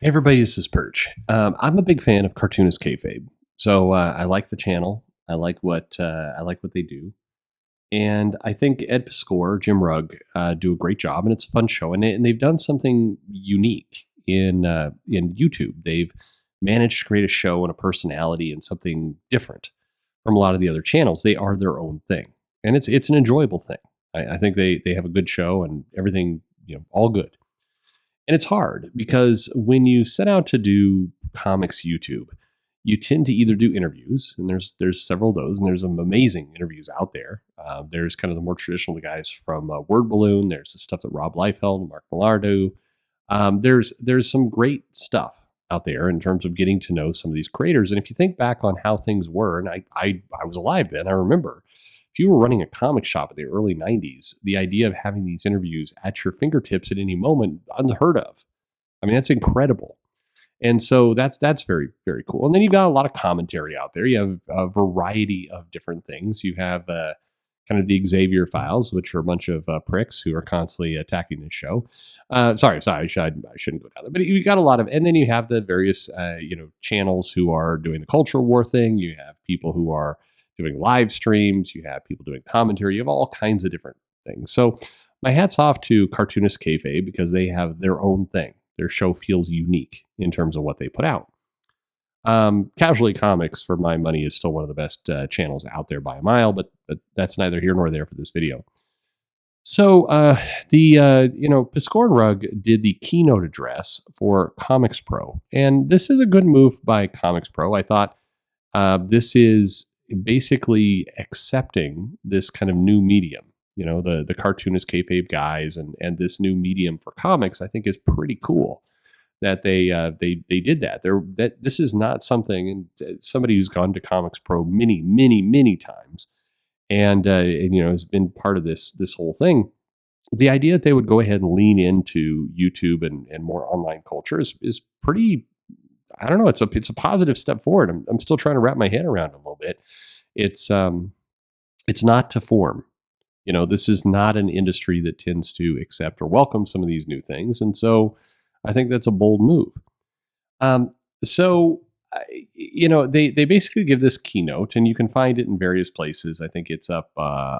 Hey everybody, this is Perch. I'm a big fan of Cartoonist Kayfabe, so I like the channel. I like what they do, and I think Ed Piscor, Jim Rugg, do a great job, and it's a fun show. And they've done something unique in YouTube. They've managed to create a show and a personality and something different from a lot of the other channels. They are their own thing, and it's an enjoyable thing. I think they have a good show and everything, all good. And it's hard because when you set out to do comics YouTube, you tend to either do interviews, and there's several of those, and there's some amazing interviews out there. There's kind of the more traditional guys from Word Balloon. There's the stuff that Rob Liefeld and Mark Millar do. There's some great stuff out there in terms of getting to know some of these creators. And if you think back on how things were, and I was alive then, I remember if you were running a comic shop in the early 90s, the idea of having these interviews at your fingertips at any moment, unheard of. I mean, that's incredible. And so that's very, very cool. And then you've got a lot of commentary out there. You have a variety of different things. You have kind of the Xavier Files, which are a bunch of pricks who are constantly attacking this show. Sorry, I shouldn't go down there. But you got a lot of, and then you have the various, channels who are doing the culture war thing. You have people who are doing live streams. You have people doing commentary. You have all kinds of different things. So my hat's off to Cartoonist Kayfabe because they have their own thing. Their show feels unique in terms of what they put out. Casually Comics, for my money, is still one of the best channels out there by a mile, but that's neither here nor there for this video. So Piscor and Rugg did the keynote address for Comics Pro, and this is a good move by Comics Pro. I thought this is basically accepting this kind of new medium. The cartoonist kayfabe guys and this new medium for comics, I think is pretty cool that they did that. This is not something, and somebody who's gone to Comics Pro many times and has been part of this whole thing. The idea that they would go ahead and lean into YouTube and more online culture is pretty. I don't know. It's a positive step forward. I'm still trying to wrap my head around it a little bit. It's not to form. This is not an industry that tends to accept or welcome some of these new things. And so I think that's a bold move. They basically give this keynote, and you can find it in various places. I think it's up. I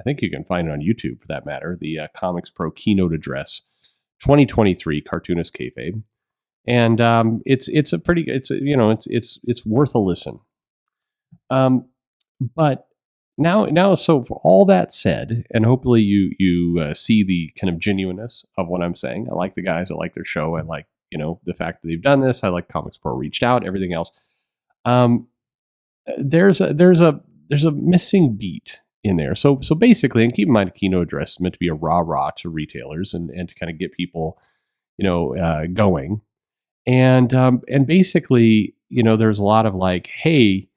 think you can find it on YouTube for that matter. The Comics Pro keynote address 2023 Cartoonist Kayfabe. And it's worth a listen. But now, so for all that said, and hopefully you see the kind of genuineness of what I'm saying. I like the guys. I like their show. I like the fact that they've done this. I like Comics Pro reached out. Everything else. There's a missing beat in there. So basically, and keep in mind, a keynote address is meant to be a rah to retailers and to kind of get people going. And basically, there's a lot of like, hey,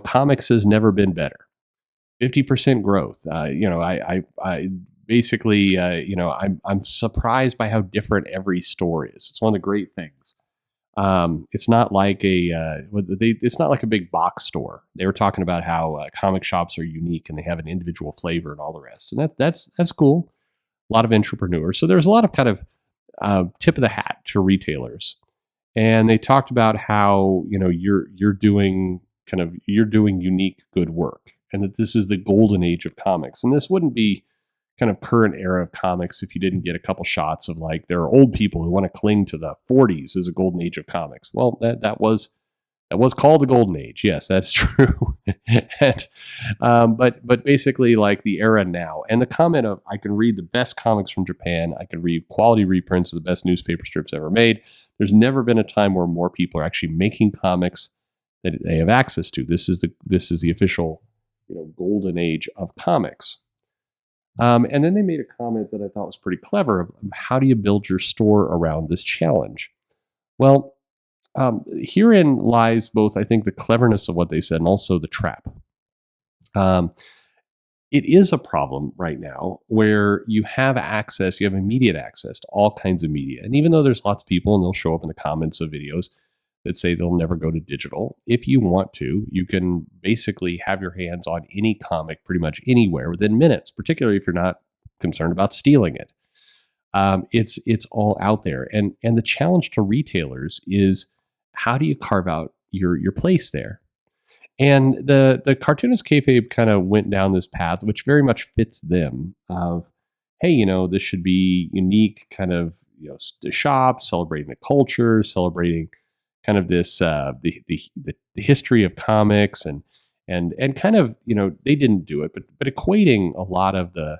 comics has never been better. 50% growth. I basically, I'm surprised by how different every store is. It's one of the great things. It's not like it's not like a big box store. They were talking about how comic shops are unique and they have an individual flavor and all the rest. And that's cool. A lot of entrepreneurs. So there's a lot of kind of tip of the hat to retailers. And they talked about how you're doing unique good work, and that this is the golden age of comics. And this wouldn't be kind of current era of comics if you didn't get a couple shots of like there are old people who want to cling to the 40s as a golden age of comics. Well, that was called the golden age. Yes, that's true. But basically like the era now, and the comment of I can read the best comics from Japan. I can read quality reprints of the best newspaper strips ever made. There's never been a time where more people are actually making comics that they have access to. This is the official, golden age of comics. And then they made a comment that I thought was pretty clever of how do you build your store around this challenge? Well, herein lies both, I think, the cleverness of what they said and also the trap. It is a problem right now where you have immediate access to all kinds of media. And even though there's lots of people, and they'll show up in the comments of videos that say they'll never go to digital, if you want to, you can basically have your hands on any comic pretty much anywhere within minutes, particularly if you're not concerned about stealing it. It's all out there, and the challenge to retailers is how do you carve out your place there? And the cartoonist kayfabe kind of went down this path, which very much fits them. Of hey, this should be unique, kind of the shop celebrating the culture, celebrating kind of this the history of comics and kind of they didn't do it, but equating a lot of the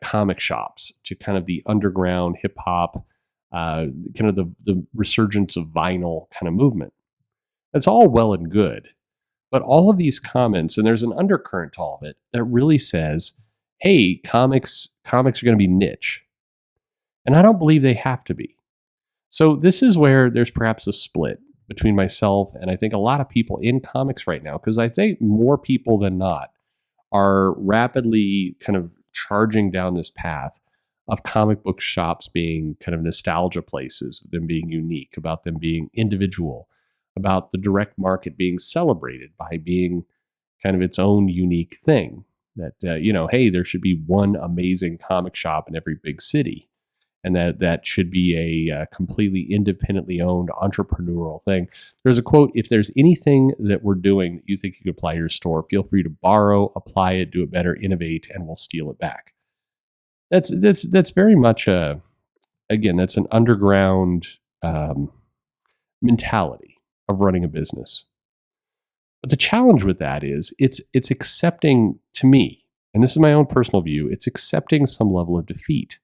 comic shops to kind of the underground hip hop, kind of the resurgence of vinyl kind of movement. That's all well and good, but all of these comments, and there's an undercurrent to all of it that really says, "Hey, comics are going to be niche," and I don't believe they have to be. So this is where there's perhaps a split between myself and I think a lot of people in comics right now, because I think more people than not are rapidly kind of charging down this path of comic book shops being kind of nostalgia places, them being unique, about them being individual, about the direct market being celebrated by being kind of its own unique thing. That, hey, there should be one amazing comic shop in every big city. And that should be a completely independently owned entrepreneurial thing. There's a quote: "If there's anything that we're doing that you think you could apply to your store, feel free to borrow, apply it, do it better, innovate, and we'll steal it back." That's very much again, that's an underground mentality of running a business. But the challenge with that is it's accepting, to me, and this is my own personal view, it's accepting some level of defeat.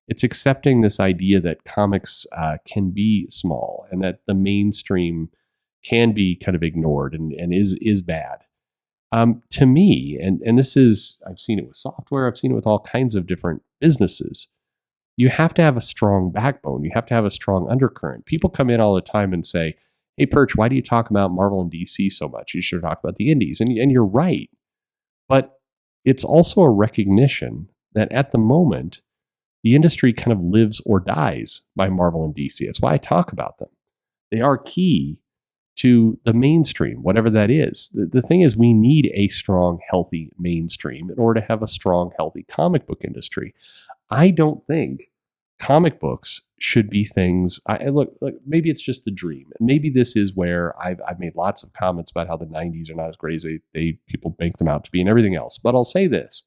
It's accepting this idea that comics can be small and that the mainstream can be kind of ignored and is bad. To me, and this is, I've seen it with software, I've seen it with all kinds of different businesses. You have to have a strong backbone. You have to have a strong undercurrent. People come in all the time and say, "Hey, Perch, why do you talk about Marvel and DC so much? You should talk about the indies." And you're right. But it's also a recognition that at the moment, the industry kind of lives or dies by Marvel and DC. That's why I talk about them. They are key to the mainstream, whatever that is. The thing is, we need a strong, healthy mainstream in order to have a strong, healthy comic book industry. I don't think comic books should be things. Look, maybe it's just a dream, and maybe this is where I've made lots of comments about how the '90s are not as great as they people bank them out to be, and everything else. But I'll say this: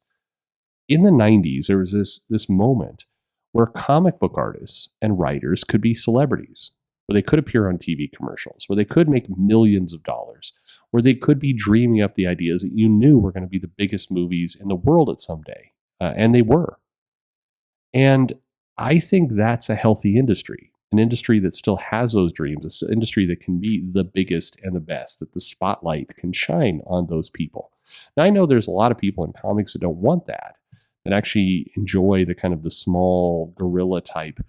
in the '90s, there was this moment where comic book artists and writers could be celebrities, where they could appear on TV commercials, where they could make millions of dollars, where they could be dreaming up the ideas that you knew were going to be the biggest movies in the world at some day, and they were. And I think that's a healthy industry, an industry that still has those dreams, an industry that can be the biggest and the best, that the spotlight can shine on those people. Now, I know there's a lot of people in comics that don't want that, that actually enjoy the kind of the small guerrilla type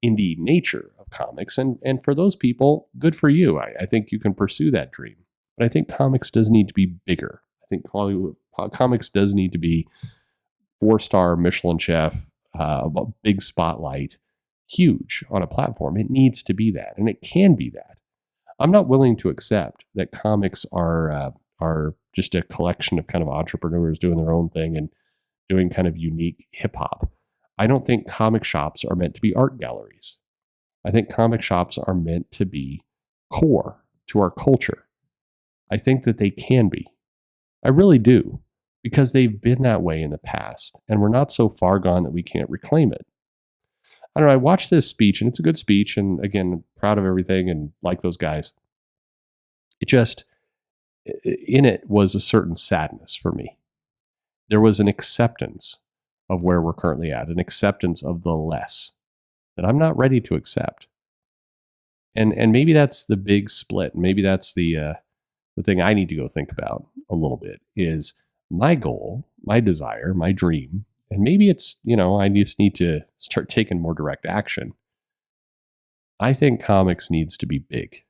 indie nature of comics. And for those people, good for you. I think you can pursue that dream. But I think comics does need to be bigger. I think Hollywood comics does need to be 4-star Michelin chef, a big spotlight, huge on a platform. It needs to be that, and it can be that. I'm not willing to accept that comics are just a collection of kind of entrepreneurs doing their own thing and doing kind of unique hip hop. I don't think comic shops are meant to be art galleries. I think comic shops are meant to be core to our culture. I think that they can be. I really do, because they've been that way in the past, and we're not so far gone that we can't reclaim it. I don't know, I watched this speech, and it's a good speech, and again, I'm proud of everything and like those guys. It just, in it was a certain sadness for me. There was an acceptance of where we're currently at, an acceptance of the less that I'm not ready to accept. And maybe that's the big split. Maybe that's the thing I need to go think about a little bit is my goal, my desire, my dream. And maybe it's, I just need to start taking more direct action. I think comics needs to be big.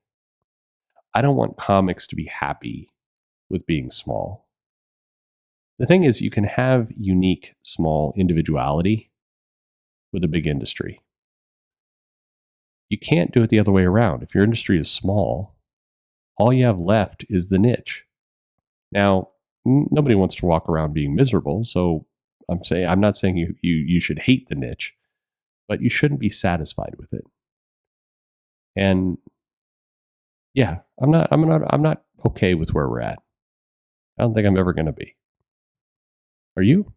I don't want comics to be happy with being small. The thing is, you can have unique, small individuality with a big industry. You can't do it the other way around. If your industry is small, all you have left is the niche. Now, nobody wants to walk around being miserable, so I'm not saying you should hate the niche, but you shouldn't be satisfied with it. And yeah, I'm not okay with where we're at. I don't think I'm ever going to be. Are you?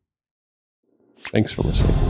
Thanks for listening.